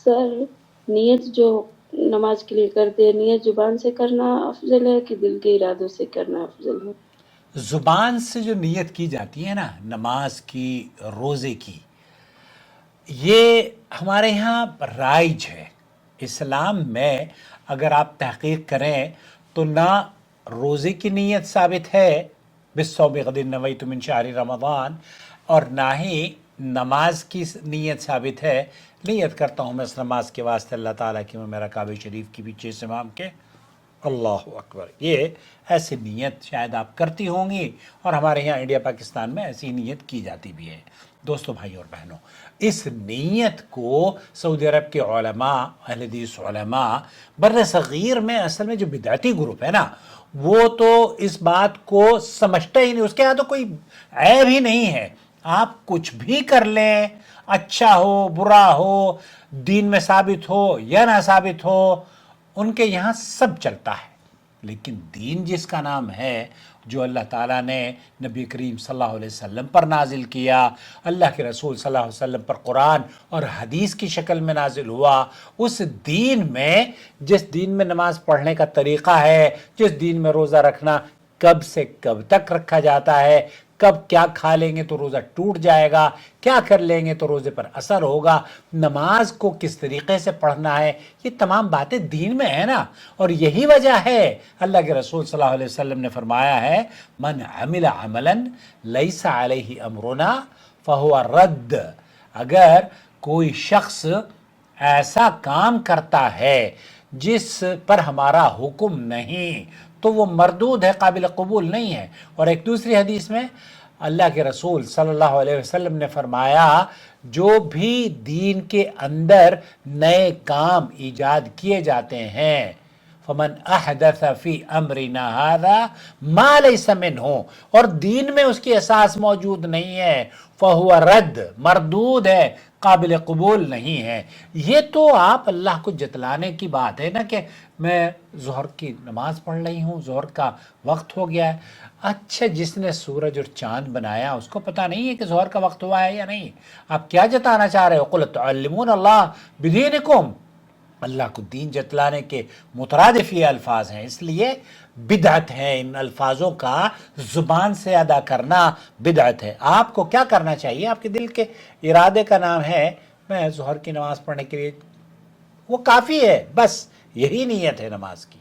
Sir, नियत जो नमाज के लिए करते हैं, नियत जुबान से करना अफजल है कि दिल के इरादों से करना अफजल है? ज़ुबान से जो नियत की जाती है ना, नमाज की, रोज़े की, ये हमारे यहाँ राइज है। इस्लाम में अगर आप तहकीक करें तो ना रोज़े की नीयत साबित है बिस्सौम गदिन नवैतु मिन शहरी रमज़ान, और ना ही नमाज की नीयत साबित है, नीयत करता हूँ मैं इस नमाज के वास्ते अल्लाह ताला की, मैं मेरा काबे शरीफ की पीछे से इमाम के, अल्लाह अकबर। ये ऐसी नीयत शायद आप करती होंगी, और हमारे यहाँ इंडिया पाकिस्तान में ऐसी नीयत की जाती भी है। दोस्तों, भाई और बहनों, इस नीयत को सऊदी अरब के उलमा, अहले हदीस उलमा, बर्र सग़ीर में असल में जो बिदअती ग्रुप है ना, वो तो इस बात को समझते ही नहीं, उसके यहाँ तो कोई ऐब ही नहीं है। आप कुछ भी कर लें, अच्छा हो बुरा हो, दीन में साबित हो या ना साबित हो, उनके यहाँ सब चलता है। लेकिन दीन जिसका नाम है, जो अल्लाह ताला ने नबी करीम सल्लल्लाहु अलैहि वसल्लम पर नाजिल किया, अल्लाह के रसूल सल्लल्लाहु अलैहि वसल्लम पर कुरान और हदीस की शक्ल में नाजिल हुआ, उस दीन में, जिस दीन में नमाज पढ़ने का तरीक़ा है, जिस दीन में रोज़ा रखना कब से कब तक रखा जाता है, कब क्या खा लेंगे तो रोज़ा टूट जाएगा, क्या कर लेंगे तो रोज़े पर असर होगा, नमाज को किस तरीक़े से पढ़ना है, ये तमाम बातें दीन में है ना। और यही वजह है अल्लाह के रसूल सल्लल्लाहु अलैहि वसल्लम ने फरमाया है, मन अमिला अमलन लैसा अलैहि अमरुना फहुवा रद्द। अगर कोई शख्स ऐसा काम करता है जिस पर हमारा हुक्म नहीं, तो वो मरदूद है, काबिल कबूल नहीं है। और एक दूसरी हदीस में अल्लाह के रसूल सल्लल्लाहु अलैहि वसल्लम ने फरमाया, जो भी दीन के अंदर नए काम ईजाद किए जाते हैं, फमन अहदथ फी अमरिना हादा मा लैसा मिन्हु, और दीन में उसकी एहसास मौजूद नहीं है, फहुवा रद्द, मरदूद है, काबिल कबूल नहीं है। ये तो आप अल्लाह को जतलाने की बात है ना, कि मैं ज़ोहर की नमाज पढ़ रही हूँ, ज़ोहर का वक्त हो गया है। अच्छा, जिसने सूरज और चांद बनाया उसको पता नहीं है कि ज़ोहर का वक्त हुआ है या नहीं? आप क्या जताना चाह रहे हो? कुल तुअल्लिमून अल्लाह बिदीनिकुम, अल्लाह को दीन जतलाने के मुतरादिफ ये अल्फाज हैं, इसलिए बिदअत है। इन अल्फाजों का ज़ुबान से अदा करना बिदअत है। आपको क्या करना चाहिए? आपके दिल के इरादे का नाम है मैं ज़ोहर की नमाज़ पढ़ने के लिए, वो काफ़ी है, बस यही नीयत है नमाज की।